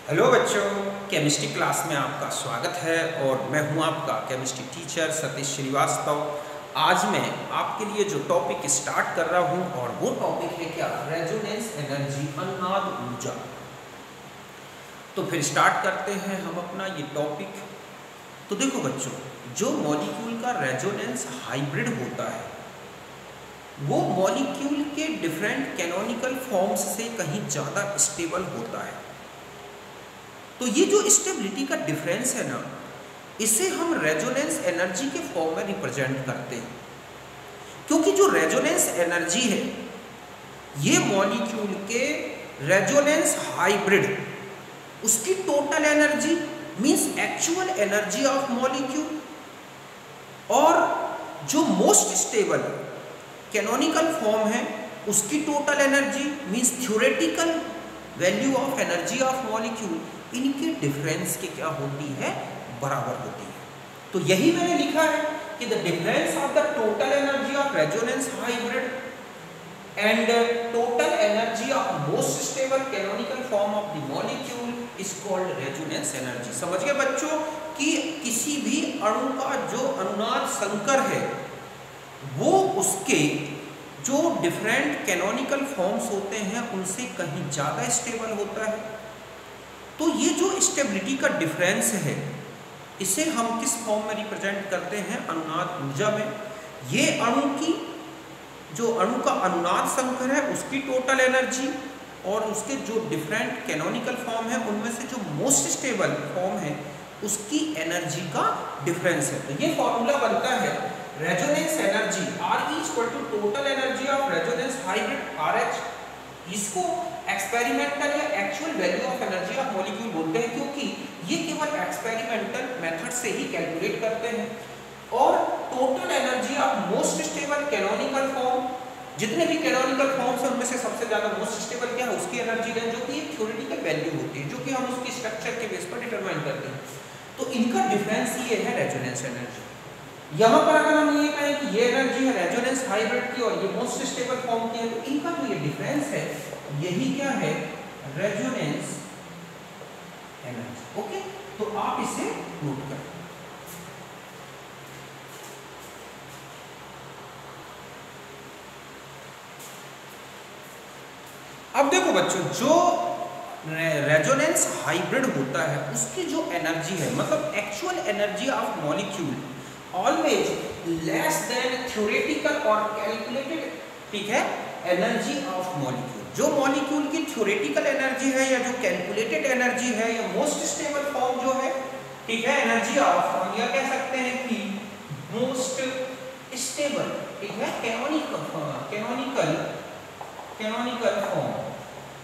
Hello बच्चों, chemistry class में आपका स्वागत है और मैं हूं आपका केमिस्ट्री टीचर सतीश श्रीवास्तव। आज मैं आपके लिए जो टॉपिक स्टार्ट कर रहा हूं और वो टॉपिक है क्या, रेजोनेंस एनर्जी, अनुनाद ऊर्जा। तो फिर स्टार्ट करते हैं हम अपना ये टॉपिक। तो देखो बच्चों, जो मॉलिक्यूल का रेजोनेंस हाइब्रिड होता है वो मॉलिक्यूल के डिफरेंट कैनोनिकल फॉर्म्स से कहीं ज़्यादा स्टेबल होता है। तो ये जो स्टेबिलिटी का डिफरेंस है ना, इसे हम रेजोनेंस एनर्जी के फॉर्म में रिप्रेजेंट करते हैं। क्योंकि जो रेजोनेंस एनर्जी है ये मॉलिक्यूल के रेजोनेंस हाइब्रिड, उसकी total energy means actual energy of molecule, और जो मोस्ट स्टेबल कैनोनिकल फॉर्म है उसकी total energy means theoretical value of energy of molecule, इनके डिफरेंस के क्या होती है, बराबर होती है। तो यही मैंने लिखा है कि the difference of the total energy of resonance hybrid and total energy of most stable canonical form of the molecule is called resonance energy. समझ गए बच्चों कि किसी भी अणु का जो अनुनाद संकर है वो उसके जो डिफरेंट कैनोनिकल फॉर्म्स होते हैं उनसे कहीं ज़्यादा स्टेबल होता है। तो ये जो स्टेबिलिटी का डिफरेंस है इसे हम किस फॉर्म में रिप्रेजेंट करते हैं, अनुनाद ऊर्जा में। ये अणु की जो अणु का अनुनाद संकर है उसकी टोटल एनर्जी और उसके जो डिफरेंट कैनोनिकल फॉर्म है उनमें से जो मोस्ट स्टेबल फॉर्म है उसकी एनर्जी का डिफरेंस है। तो ये फॉर्मूला बनता है resonance energy RE equal to total energy of resonance hybrid RH। इसको एक्सपेरिमेंटल या actual value of energy of molecule बोलते हैं, क्योंकि ये केवल एक्सपेरिमेंटल मेथड से ही कैलकुलेट करते हैं। और total energy of most stable canonical form, जितने भी कैनोनिकल फॉर्म्स हैं उनमें से सबसे ज्यादा मोस्ट स्टेबल क्या है, उसकी एनर्जी रेंज, जो कि एक थ्योरेटिकल वैल्यू होती है जो कि हम उसकी स्ट्रक्चर के बेस पर डिटरमाइन करते हैं। तो इनका डिफरेंस ये है रेजोनेंस एनर्जी। यहाँ पर अगर हम ये कहें कि ये एनर्जी है रेजोनेंस हाइब्रिड की और ये मोस्ट स्टेबल फॉर्म की है, तो इनका जो ये डिफरेंस है यही क्या है, रेजोनेंस एनर्जी। ओके, तो आप इसे नोट करें। अब देखो बच्चों, जो रेजोनेंस हाइब्रिड होता है उसकी जो एनर्जी है, मतलब actual energy of molecule always less than theoretical और कैलकुलेटेड, ठीक है, एनर्जी ऑफ मॉलिक्यूल। जो मॉलिक्यूल की थ्योरेटिकल एनर्जी है या जो कैलकुलेटेड एनर्जी है या मोस्ट स्टेबल फॉर्म जो है, ठीक है, एनर्जी ऑफ, हम यह कह सकते हैं कि मोस्ट स्टेबल, ठीक है, कैनोनिकल फॉर्म,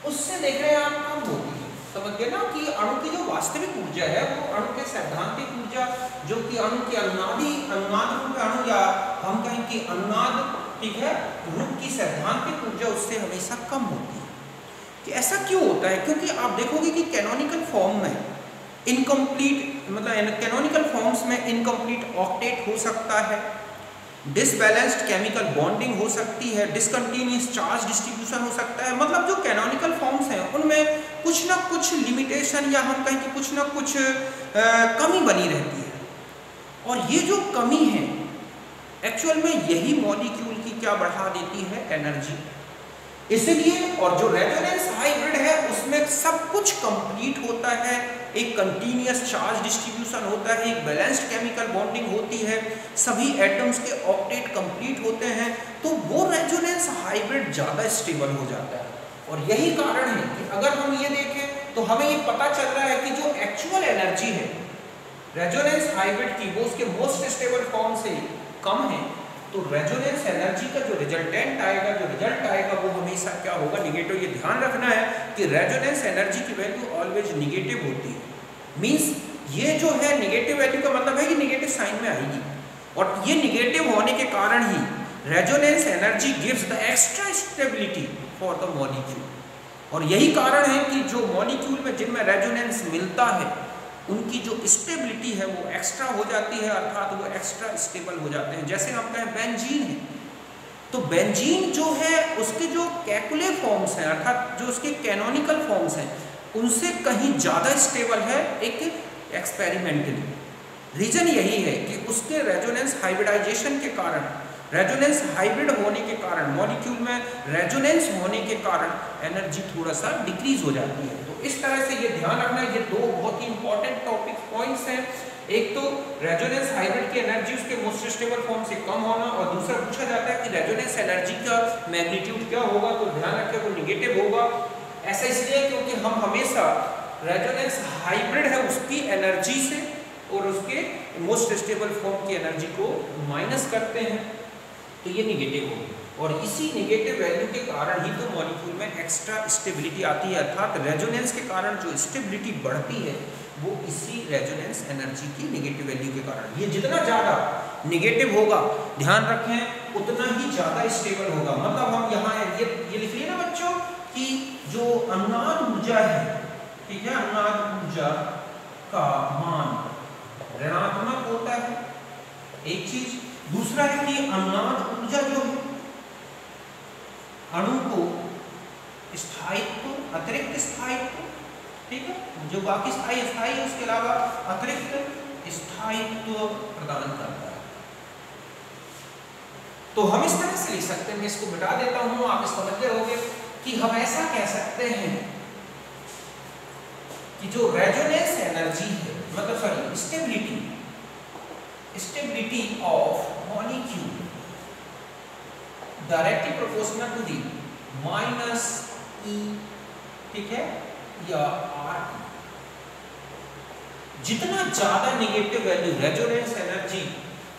उससे देख रहे हैं आप कम होती है। समझ गए ना कि अणु की जो वास्तविक ऊर्जा है वो अणु के सैद्धांतिक ऊर्जा, जो कि अणु की अनुनाद रूप अणु, या हम कहें कि अनुनाद, ठीक है, रूप की सैद्धांतिक ऊर्जा उससे हमेशा कम होती है। कि ऐसा क्यों होता है, क्योंकि आप देखोगे कि कैनोनिकल फॉर्म में इनकम्प्लीट, मतलब कैनोनिकल फॉर्म्स में इनकम्प्लीट ऑक्टेट हो सकता है, डिसबैलेंस्ड केमिकल बॉन्डिंग हो सकती है, डिसकंटिन्यूअस चार्ज डिस्ट्रीब्यूशन हो सकता है। मतलब जो कैनोनिकल फॉर्म्स हैं उनमें कुछ ना कुछ लिमिटेशन या हम कहें कि कुछ ना कुछ कमी बनी रहती है। और ये जो कमी है एक्चुअल में यही मॉलिक्यूल की क्या बढ़ा देती है, एनर्जी। इसलिए और जो रेजोनेंस हाइब्रिड है उसमें सब कुछ कंप्लीट होता है, एक कंटीन्यूअस चार्ज डिस्ट्रीब्यूशन होता है, एक बैलेंस्ड केमिकल बॉन्डिंग होती है, सभी एटम्स के ऑक्टेट कंप्लीट होते हैं, तो वो रेजोनेंस हाइब्रिड ज़्यादा स्टेबल हो जाता है। और यही कारण है कि अगर हम ये देखें तो हमें ये पता चल रहा है कि जो एक्चुअल एनर्जी है रेजोनेंस हाइब्रिड की वो उसके मोस्ट स्टेबल फॉर्म से कम है। तो रेजोनेंस एनर्जी का जो रिजल्टेंट आएगा, जो रिजल्ट आएगा वो हमेशा क्या होगा, निगेटिव। ये ध्यान रखना है कि रेजोनेंस एनर्जी की वैल्यू ऑलवेज निगेटिव होती है। मींस ये जो है निगेटिव वैल्यू का मतलब है कि निगेटिव साइन में आएगी, और ये निगेटिव होने के कारण ही resonance energy gives the extra stability for the molecule. और यही कारण है कि जो मॉलिक्यूल में जिनमें रेजोनेंस मिलता है उनकी जो स्टेबिलिटी है वो एक्स्ट्रा हो जाती है, अर्थात वो एक्स्ट्रा स्टेबल हो जाते हैं। जैसे हम कहें बेंजीन है, तो बेंजीन जो है उसके जो कैकुले फॉर्म्स हैं, अर्थात जो उसके कैनोनिकल फॉर्म्स हैं, उनसे कहीं ज़्यादा स्टेबल है एक एक्सपेरिमेंटली। रीजन यही है कि उसके रेजोनेंस हाइब्रिडाइजेशन के कारण, रेजोनेंस हाइब्रिड होने के कारण, मॉलिक्यूल में रेजोनेंस होने के कारण एनर्जी थोड़ा सा डिक्रीज हो जाती है। तो इस तरह से ये ध्यान रखना, ये दो बहुत ही इंपॉर्टेंट टॉपिक पॉइंट्स हैं। एक तो रेजोनेंस हाइब्रिड की एनर्जी उसके मोस्ट स्टेबल फॉर्म से कम होना, और दूसरा पूछा जाता है कि रेजोनेंस एनर्जी का मैग्नीट्यूड क्या होगा, तो ध्यान रखें वो निगेटिव होगा। ऐसा इसलिए क्योंकि हम हमेशा रेजोनेंस हाइब्रिड है उसकी एनर्जी से और उसके मोस्ट स्टेबल फॉर्म की एनर्जी को माइनस करते हैं, तो ये निगेटिव होगी। और इसी निगेटिव वैल्यू के कारण ही तो मॉलिक्यूल में एक्स्ट्रा स्टेबिलिटी आती है, अर्थात रेजोनेंस के कारण जो स्टेबिलिटी बढ़ती है वो इसी रेजोनेंस एनर्जी की निगेटिव वैल्यू के कारण। ये जितना ज़्यादा निगेटिव होगा, ध्यान रखें, उतना ही ज़्यादा स्टेबल होगा। मतलब हम यहाँ ये लिख लिए ना बच्चों कि जो अनुनाद ऊर्जा है, ठीक है, अनुनाद ऊर्जा का मान ऋणात्मक होता है, एक चीज। दूसरा है कि अनुनाद ऊर्जा जो है अणु को स्थायित्व, अतिरिक्त स्थायित्व, ठीक है, जो बाकी स्थायी है उसके अलावा अतिरिक्त स्थायित्व प्रदान करता है। तो हम इस तरह से लिख सकते हैं, मैं इसको मिटा देता हूं, आप इसको समझ गए होंगे कि हम ऐसा कह सकते हैं कि जो रेजोनेंस एनर्जी है, मतलब sorry stability of molecule directly proportional to the minus E, ठीक है, या आर। जितना ज्यादा निगेटिव वैल्यू रेजोनेंस एनर्जी,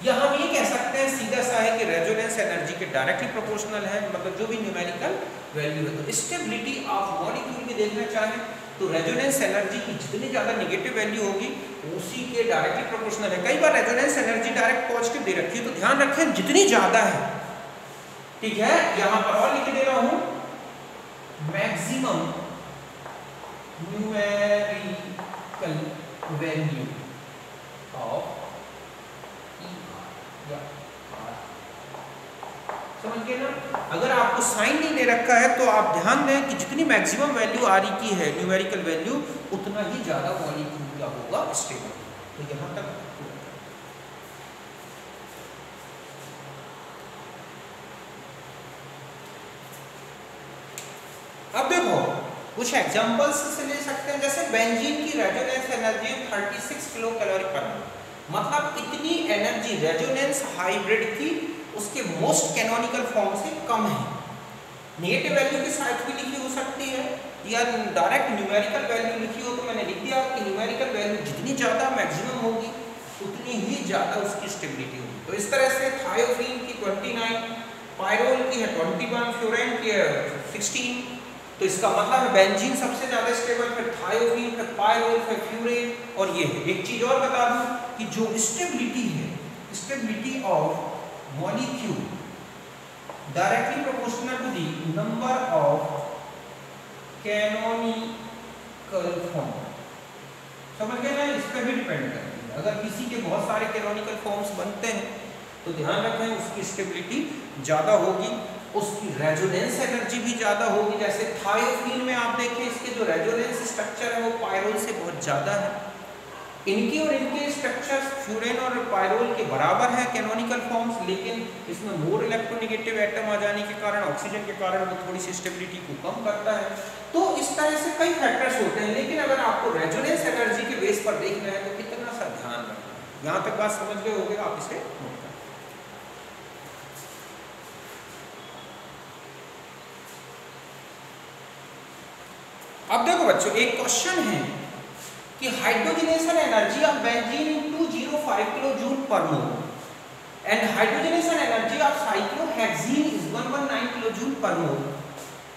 या हम ये कह सकते हैं सीधा सा है कि रेजोनेंस एनर्जी के डायरेक्टली प्रोपोर्शनल है, मतलब जो भी न्यूमेरिकल वैल्यू है। तो स्टेबिलिटी ऑफ मॉलिक्यूल में देखना चाहें तो रेजोनेंस एनर्जी की जितनी ज्यादा निगेटिव वैल्यू होगी उसी के डायरेक्टली प्रोपोर्शनल है। कई बार रेजोनेंस एनर्जी डायरेक्ट पॉजिटिव दे रखी है, तो ध्यान रखें जितनी ज्यादा है, ठीक है, यहां पर और लिख दे रहा हूं मैक्सिमम न्यूमेरिकल वैल्यू ऑफ समझ गए ना। अगर आपको साइन नहीं दे रखा है तो आप ध्यान दें कि जितनी मैक्सिमम वैल्यू आ रही की है न्यूमेरिकल वैल्यू, उतना ही ज्यादा मॉलिक्यूल क्या होगा, स्टेबल। तो यहां तक अब देखो कुछ एग्जांपल्स से ले सकते हैं, जैसे बेंजीन की रेजोनेंस एनर्जी 36 किलो कैलोरी पर मोल, मतलब इतनी एनर्जी रेजोनेंस हाइब्रिड की उसके मोस्ट कैनोनिकल फॉर्म से कम है। नेगेटिव वैल्यू के साथ भी लिखी हो सकती है या डायरेक्ट न्यूमेरिकल वैल्यू लिखी हो, तो मैंने लिख दिया कि न्यूमेरिकल वैल्यू जितनी ज़्यादा मैक्सिमम होगी उतनी ही ज़्यादा उसकी स्टेबिलिटी होगी। तो इस तरह से थायोफीन की 29, पायरोल की है 21, फ्लोरेन की है 16। तो इसका मतलब है बेंजीन सबसे ज़्यादा स्टेबल, फिर थायोफीन, फिर पायरोल, फिर फ्लोरेन। और ये है एक चीज़ और बता दूँ कि जो स्टेबिलिटी है, stability of molecule directly proportional to the number of canonical form। समझ गए ना, इस पर भी डिपेंड करती है। अगर किसी के बहुत सारे कैनोनिकल फॉर्म्स बनते हैं तो ध्यान रखें उसकी स्टेबिलिटी ज़्यादा होगी, उसकी रेजोनेंस एनर्जी भी ज़्यादा होगी। जैसे थायोफीन में आप देखें इसके जो रेजोनेंस स्ट्रक्चर है वो पायरोल से बहुत ज़्यादा है। इनकी और इनके स्ट्रक्चर्स फ्लोरेन और पायरोल के बराबर है कैनोनिकल फॉर्म्स, लेकिन इसमें मोर इलेक्ट्रोनेगेटिव एटम आ जाने के कारण, ऑक्सीजन के कारण वो थोड़ी सी स्टेबिलिटी को कम करता है। तो इस तरह से कई फैक्टर्स होते हैं, लेकिन अगर आपको रेजोनेंस एनर्जी के बेस पर देखना है तो इतना सा ध्यान रखना है। यहाँ तक बात समझ गए होंगे, आप इसे नोट करें। अब देखो बच्चों, एक क्वेश्चन है कि hydrogenation energy of benzene into 0.5 kilo joule per mole and hydrogenation energy of cyclohexene is 119 kilo joule per mole.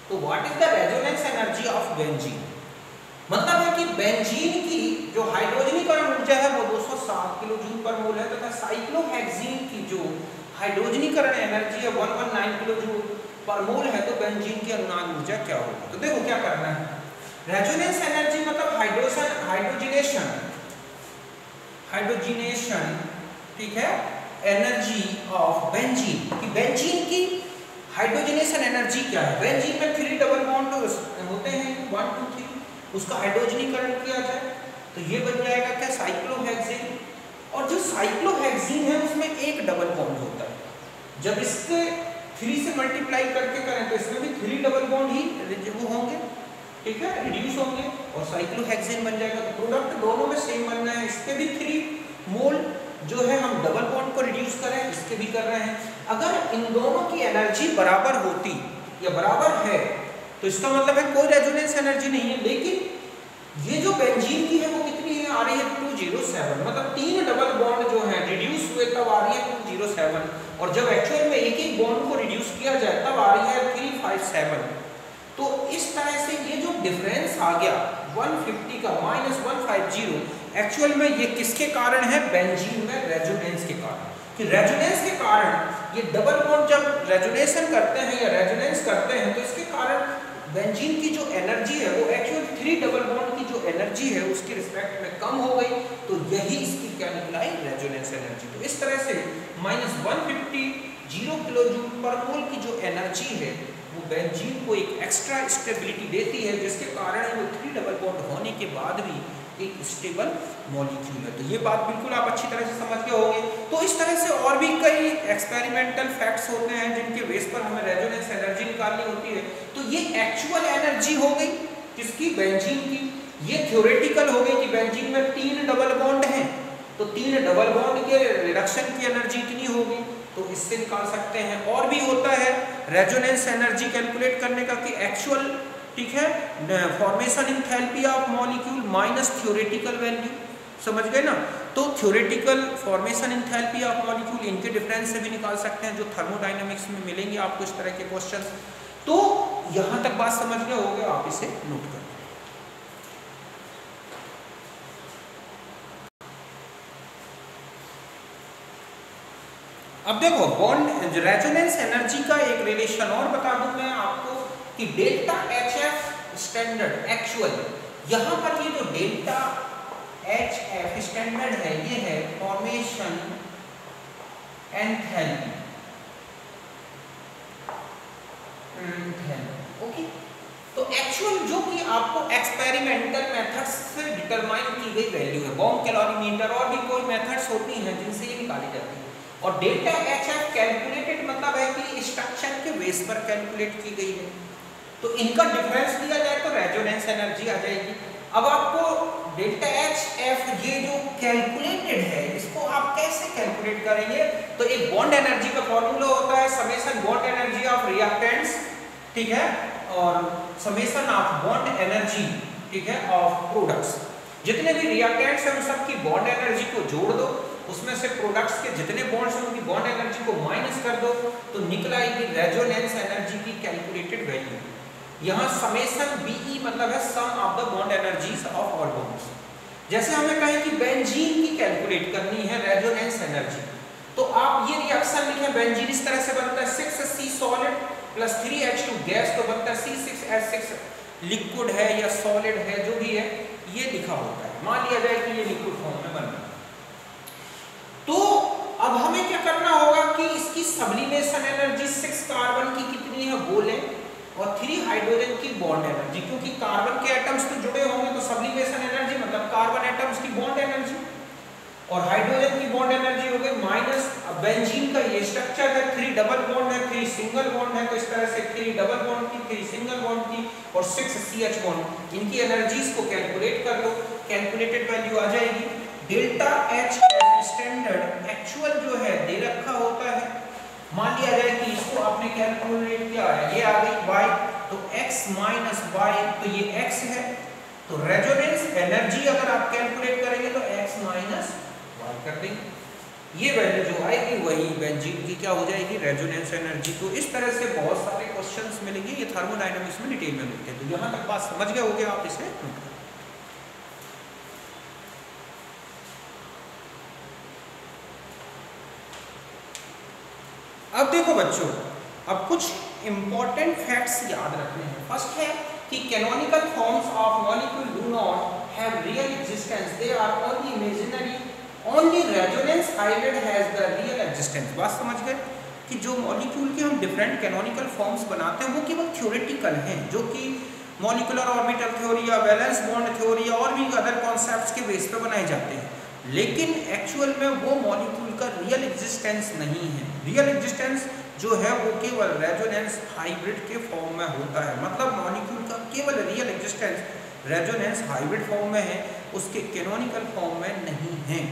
तो what is the resonance energy of benzene? मतलब है कि बेंजीन की जो हाइड्रोजनीकरण ऊर्जा है वो 207 किलो जूल पर मोल है, तथा साइक्लोहेक्सीन की जो हाइड्रोजनीकरण एनर्जी है 119 किलो जूल पर मोल है। तो बेंजीन की अनुनाद ऊर्जा क्या होगी? तो देखो क्या करना है, रेजोनेंस एनर्जी मतलब हाइड्रोजनेशन, ठीक है, एनर्जी ऑफ बेंजीन की, बेंजीन की हाइड्रोजनेशन एनर्जी क्या है? बेंजीन में 3 डबल बॉन्ड होते हैं, 1 2 3, उसका हाइड्रोजनीकरण किया जाए तो ये बन जाएगा क्या, साइक्लोहेक्सेन। और जो साइक्लोहेक्सेन है उसमें एक डबल बॉन्ड होता है, जब इसके 3 से मल्टीप्लाई करके करें तो इसमें भी 3 डबल बॉन्ड ही वो होंगे, ठीक है, रिड्यूस होंगे और साइक्लोहेक्सेन बन जाएगा। तो प्रोडक्ट दोनों में सेम बनना है, इसके भी 3 मोल जो है हम डबल बॉन्ड को रिड्यूस कर रहे हैं, इसके भी कर रहे हैं। अगर इन दोनों की एनर्जी बराबर होती या बराबर है तो इसका मतलब है कोई रेजोनेंस एनर्जी नहीं है, लेकिन ये जो बेंजीन की है वो कितनी है, आ रही है 207, मतलब 3 डबल बॉन्ड जो है रिड्यूस हुए तब आ रही है 207, और जब एक्चुअल में एक एक बॉन्ड को रिड्यूस किया जाए तब आ रही है 357। तो इस तरह से ये जो डिफरेंस आ गया 150 का -150, एक्चुअल में ये किसके कारण है, बेंजीन में रेजोनेंस के कारण। कि रेजोनेंस के कारण ये डबल बॉन्ड जब रेजोनेशन करते हैं या रेजोनेंस करते हैं तो इसके कारण बेंजीन की जो एनर्जी है वो एक्चुअल 3 डबल बॉन्ड की जो एनर्जी है उसके रिस्पेक्ट में कम हो गई, तो यही इसकी क्या निकलाई, रेजोनेंस एनर्जी। तो इस तरह से -150 0 किलो जूल पर मोल की जो एनर्जी है वो बेंजीन को एक एक्स्ट्रा स्टेबिलिटी देती है, जिसके कारण वो 3 डबल बॉन्ड होने के बाद भी एक स्टेबल मॉलिक्यूल है। तो ये बात बिल्कुल आप अच्छी तरह से समझ गए होंगे। तो इस तरह से और भी कई एक्सपेरिमेंटल फैक्ट्स होते हैं जिनके बेस पर हमें रेजोनेंस एनर्जी निकालनी होती है। तो ये एक्चुअल एनर्जी हो गई किसकी, बेंजीन की। ये थ्योरेटिकल हो गई कि बेंजीन में 3 डबल बॉन्ड हैं, तो 3 डबल बॉन्ड के रिडक्शन की एनर्जी इतनी होगी, तो इससे निकाल सकते हैं। और भी होता है रेजोनेंस एनर्जी कैलकुलेट करने का कि एक्चुअल, ठीक है, formation enthalpy of molecule minus theoretical value, समझ गए ना। तो theoretical formation enthalpy of molecule, इनके डिफरेंस से भी निकाल सकते हैं, जो थर्मोडायनामिक्स में मिलेंगे आपको इस तरह के क्वेश्चन। तो यहां तक बात समझ गए होंगे, आप इसे नोट कर। अब देखो बॉन्ड रेजोनेंस एनर्जी का एक रिलेशन और बता दूं मैं आपको कि डेल्टा HF स्टैंडर्ड एक्चुअल, यहां पर ये जो डेल्टा HF स्टैंडर्ड है ये है फॉर्मेशन एंथैल्पी, ओके। तो एक्चुअल जो कि आपको एक्सपेरिमेंटल मेथड्स से डिटरमाइन की गई वैल्यू है, बॉम्ब कैलोरीमीटर और भी कोई मेथड्स होती हैं जिनसे ये निकाली जाती है। और डेल्टा HF कैलकुलेटेड मतलब है कि स्ट्रक्चर के बेस पर कैलकुलेट की गई है, तो इनका डिफरेंस दिया जाए तो रेजोनेंस एनर्जी आ जाएगी। अब आपको डेल्टा HF ये जो कैलकुलेटेड है इसको आप कैसे कैलकुलेट करेंगे, तो एक बॉन्ड एनर्जी का फॉर्मूला होता है summation bond energy of reactants, ठीक है, और समेशन ऑफ बॉन्ड एनर्जी, ठीक है, ऑफ प्रोडक्ट्स। जितने भी रिएक्टेंट्स हैं उन सबकी बॉन्ड एनर्जी को जोड़ दो, उसमें से प्रोडक्ट्स के जितने बॉन्ड्स हैं उनकी बॉन्ड एनर्जी को माइनस कर दो, तो निकल आएगी रेजोनेंस एनर्जी की कैलकुलेटेड वैल्यू। यहाँ समेशन BE मतलब है sum of the bond energies of all bonds. जैसे हमें कहें कि बेंजीन की कैलकुलेट करनी है रेजोनेंस एनर्जी, तो आप ये रिएक्शन लिखें, बेंजीन इस तरह से बनता है 6C solid plus 3H2 gas, तो बनता है C6H6 लिक्विड है या सॉलिड है जो भी है, ये लिखा होता है। मान लिया जाए कि ये लिक्विड फॉर्म में बन रहा है, तो अब हमें क्या करना होगा कि इसकी सब्लिमेशन एनर्जी 6 कार्बन की कितनी है वो लें और 3 हाइड्रोजन की बॉन्ड एनर्जी, क्योंकि कार्बन के एटम्स तो जुड़े होंगे तो सब्लिमेशन एनर्जी मतलब कार्बन एटम्स की बॉन्ड एनर्जी, और हाइड्रोजन की बॉन्ड एनर्जी हो गई माइनस। अब बेंजीन का ये स्ट्रक्चर है, 3 डबल बॉन्ड है, 3 सिंगल बॉन्ड है, तो इस तरह से 3 डबल बॉन्ड की, 3 सिंगल बॉन्ड की और 6 CH बॉन्ड, इनकी एनर्जीज को कैलकुलेट कर लो, कैलकुलेटेड वैल्यू आ जाएगी। डेल्टा HF स्टैंडर्ड एक्चुअल जो है दे रखा होता है, मान लिया जाए कि इसको आपने कैलकुलेट किया है, ये आ गई y, तो x माइनस y, तो ये x है, तो रेजोनेंस एनर्जी अगर आप कैलकुलेट करेंगे तो x माइनस y कर देंगे, ये वैल्यू जो आएगी वही बेंजीन की क्या हो जाएगी, रेजोनेंस एनर्जी। तो इस तरह से बहुत सारे क्वेश्चंस मिलेंगे, ये थर्मोडायनामिक्स में डिटेल में मिलते हैं। तो यहाँ तक बात समझ गए होंगे आप इसे। अब देखो बच्चों, अब कुछ इंपॉर्टेंट फैक्ट्स याद रखने हैं। फर्स्ट है कि canonical forms of molecule do not have real existence, they are only imaginary, only resonance highlight has the real existence. बात समझ गए कि जो मॉलिक्यूल के हम डिफरेंट कैनोनिकल फॉर्म्स बनाते हैं वो केवल थ्योरेटिकल हैं, जो कि मॉलिक्यूलर ऑर्बिटल थ्योरी या वैलेंस बॉन्ड थ्योरी और भी अदर कॉन्सेप्ट्स के बेस पे बनाए जाते हैं, लेकिन एक्चुअल में वो मॉलिक्यूल का रियल एग्जिस्टेंस नहीं है। रियल एग्जिस्टेंस जो है वो केवल रेजोनेंस हाइब्रिड के फॉर्म में होता है, मतलब मॉलिक्यूल का केवल real existence resonance hybrid form में है, उसके कैनोनिकल फॉर्म में नहीं है।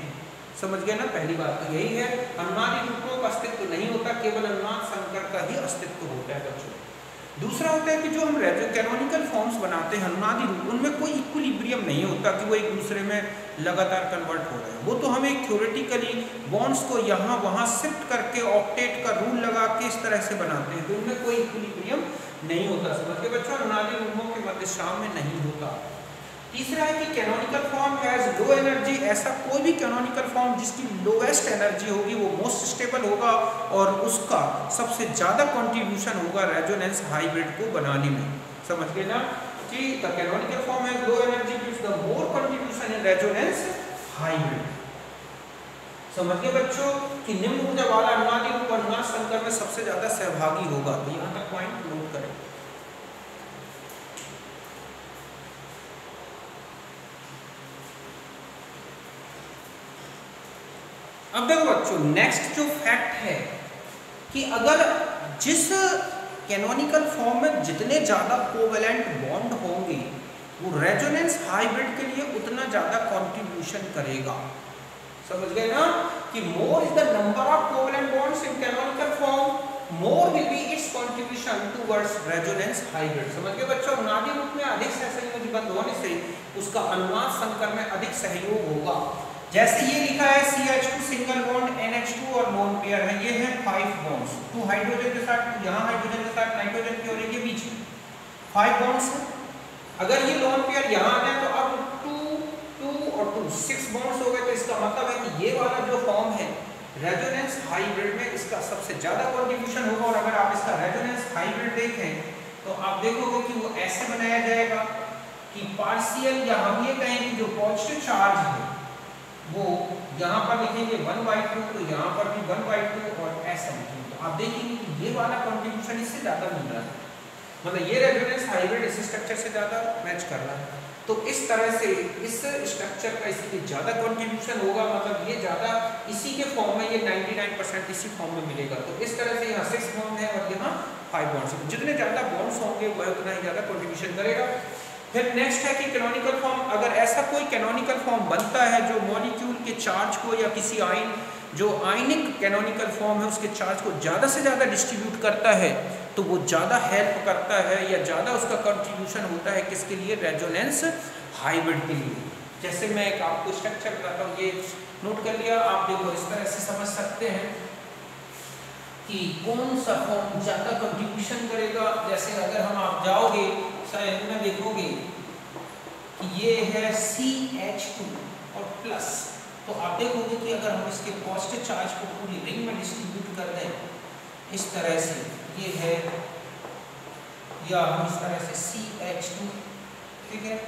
समझ गए ना, पहली बात तो यही है, अनुनादी रूपों का अस्तित्व नहीं होता, केवल अनुनाद संकर का ही अस्तित्व होता है बच्चों। दूसरा होता है कि जो हम कैनोनिकल फॉर्म्स बनाते हैं अनुनादी रूप, उनमें कोई इक्विलिब्रियम नहीं होता कि वो एक दूसरे में लगातार कन्वर्ट हो रहे हैं। वो तो हम एक थ्योरेटिकली बॉन्ड्स को यहाँ वहाँ शिफ्ट करके ऑक्टेट का रूल लगा के इस तरह से बनाते हैं, तो उनमें कोई इक्विलिब्रियम नहीं होता। समझ के बच्चों, अनुनादी रूपों के मध्य शाम में नहीं होता। तीसरा है कि canonical form has low energy, ऐसा कोई भी कैनोनिकल फॉर्म जिसकी लोएस्ट एनर्जी होगी वो मोस्ट स्टेबल होगा और उसका सबसे ज़्यादा कंट्रीब्यूशन होगा रेजोनेंस हाइब्रिड को बनाने में। समझ गए ना कि the canonical form has low energy gives the more contribution in resonance hybrid. समझ गए बच्चों कि निम्न ऊर्जा वाला अनुनादी रूप अनुनाद संकर में सबसे ज़्यादा सहभागी होगा। तो यहाँ तक पॉइंट नोट करें। अब देखो बच्चों, नेक्स्ट जो फैक्ट है कि अगर जिस कैनोनिकल फॉर्म में जितने ज़्यादा कोवेलेंट बॉन्ड होंगे वो रेजोनेंस हाइब्रिड के लिए उतना ज़्यादा कंट्रीब्यूशन करेगा। समझ गए ना कि more is the number of covalent bonds in canonical form, more will be it's contribution towards resonance hybrid. समझ गए बच्चों, अनुनादी रूप में अधिक सहसंयोजी बंध होने से उसका अनुनाद संकर में अधिक सहयोग होगा। जैसे ये लिखा है CH2 सिंगल बॉन्ड NH2 और लोन पेयर है, ये है 5 बॉन्ड्स, 2 हाइड्रोजन के साथ, यहाँ हाइड्रोजन के साथ नाइट्रोजन की और ये बीच में 5 बॉन्ड्स है। अगर ये लोन पेयर यहाँ आ जाए तो अब 2 और 2 6 बॉन्ड्स हो गए। तो इसका मतलब है कि ये वाला जो फॉर्म है रेजोनेंस हाइब्रिड में इसका सबसे ज्यादा कंट्रीब्यूशन होगा। और अगर आप इसका रेजोनेंस हाइब्रिड देखें तो आप देखोगे कि वो ऐसे बनाया जाएगा कि पार्शियल, या हम ये कहेंगे जो पॉजिटिव चार्ज है वो यहाँ पर लिखेंगे 1/2, तो यहाँ पर भी 1/2 और ऐसा लिखेंगे। तो आप देखेंगे कि ये वाला कंट्रीब्यूशन इससे ज़्यादा मिल रहा है, मतलब ये रेजोनेंस हाइब्रिड इस स्ट्रक्चर से ज़्यादा मैच कर रहा है। तो इस तरह से इस स्ट्रक्चर का इसके ज़्यादा कंट्रीब्यूशन होगा, मतलब ये ज़्यादा इसी के फॉर्म में, ये 99% इसी फॉर्म में मिलेगा। तो इस तरह से यहाँ 6 बॉन्ड है और यहाँ 5 बॉन्ड्स, जितने ज़्यादा बॉन्ड्स होंगे वह उतना ही ज़्यादा कंट्रीब्यूशन करेगा। फिर नेक्स्ट है कि कैनोनिकल फॉर्म, अगर ऐसा कोई कैनोनिकल फॉर्म बनता है जो मॉलिक्यूल के चार्ज को या किसी आयन, जो आयनिक कैनोनिकल फॉर्म है उसके चार्ज को ज़्यादा से ज़्यादा डिस्ट्रीब्यूट करता है, तो वो ज़्यादा हेल्प करता है या ज़्यादा उसका कंट्रीब्यूशन होता है किसके लिए, रेजोनेंस हाइब्रिड के लिए। जैसे मैं एक आपको स्ट्रक्चर बताता हूँ, ये नोट कर लिया आप, देखो इस तरह से समझ सकते हैं कि कौन सा फॉर्म ज़्यादा कंट्रीब्यूशन करेगा। जैसे अगर हम आप जाओगे शायद में देखोगे कि ये है CH2 और प्लस, तो आप देखोगे कि अगर हम इसके पॉजिटिव चार्ज को पूरी रिंग में डिस्ट्रीब्यूट कर दें इस तरह से, ये है, या हम इस तरह से CH2, ठीक है,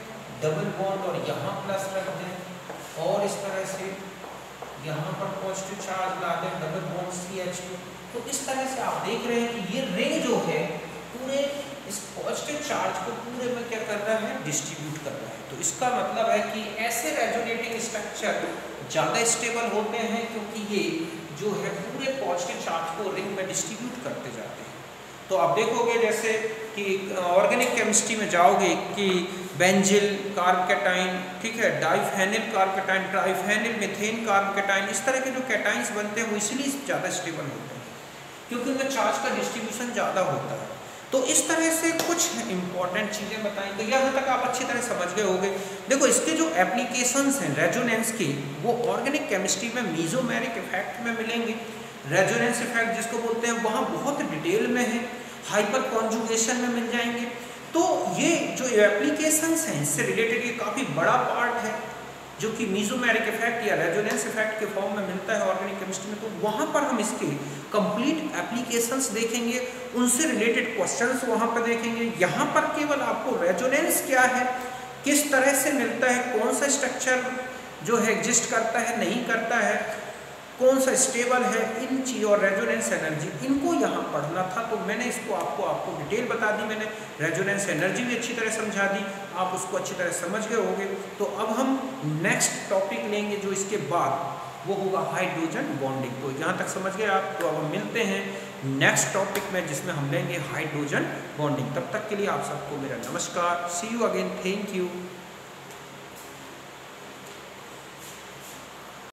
डबल बॉन्ड और यहाँ प्लस रख दें और इस तरह से यहाँ पर पॉजिटिव चार्ज ला दें, डबल बॉन्ड CH2, तो इस तरह से आप देख रहे हैं कि ये रिंग जो है पूरे इस पॉजिटिव चार्ज को पूरे में क्या कर रहा है, डिस्ट्रीब्यूट कर रहा है। तो इसका मतलब है कि ऐसे रेजोनेटिंग स्ट्रक्चर ज़्यादा स्टेबल होते हैं क्योंकि ये जो है पूरे पॉजिटिव चार्ज को रिंग में डिस्ट्रीब्यूट करते जाते हैं। तो आप देखोगे जैसे कि ऑर्गेनिक केमिस्ट्री में जाओगे कि बेंजिल कार्बोकेटाइन, ठीक है, डाइफेनिल कार्बोकेटाइन, ट्राइफेनिल मीथेन कार्बोकेटाइन, इस तरह के जो कैटाइंस बनते हैं वो इसलिए ज़्यादा स्टेबल होते हैं क्योंकि उनमें चार्ज का डिस्ट्रीब्यूशन ज़्यादा होता है। तो इस तरह से कुछ इंपॉर्टेंट चीज़ें बताई, तो यहाँ तक आप अच्छी तरह समझ गए होंगे। देखो इसके जो एप्लीकेशंस हैं रेजोनेंस के, वो ऑर्गेनिक केमिस्ट्री में मीजोमेरिक इफेक्ट में मिलेंगे। रेजोनेंस इफेक्ट जिसको बोलते हैं वहाँ बहुत डिटेल में है, हाइपर कॉन्जुगेशन में मिल जाएंगे। तो ये जो एप्लीकेशंस हैं इससे रिलेटेड ये काफ़ी बड़ा पार्ट है जो कि मीजोमेरिक इफेक्ट या रेजोनेंस इफेक्ट के फॉर्म में मिलता है ऑर्गेनिक केमिस्ट्री में। तो वहाँ पर हम इसके कंप्लीट एप्लीकेशंस देखेंगे, उनसे रिलेटेड क्वेश्चंस वहाँ पर देखेंगे। यहाँ पर केवल आपको रेजोनेंस क्या है, किस तरह से मिलता है, कौन सा स्ट्रक्चर जो है एग्जिस्ट करता है नहीं करता है, कौन सा स्टेबल है, इन चीज़ों और रेजोनेंस एनर्जी, इनको यहाँ पढ़ना था। तो मैंने इसको आपको डिटेल बता दी, मैंने रेजोनेंस एनर्जी भी अच्छी तरह समझा दी, आप उसको अच्छी तरह समझ गए होंगे। तो अब हम नेक्स्ट टॉपिक लेंगे जो इसके बाद, वो होगा हाइड्रोजन बॉन्डिंग। तो यहाँ तक समझ गए आप। तो अब हम मिलते हैं नेक्स्ट टॉपिक में जिसमें हम लेंगे हाइड्रोजन बॉन्डिंग। तब तक के लिए आप सबको मेरा नमस्कार। सी यू अगेन, थैंक यू।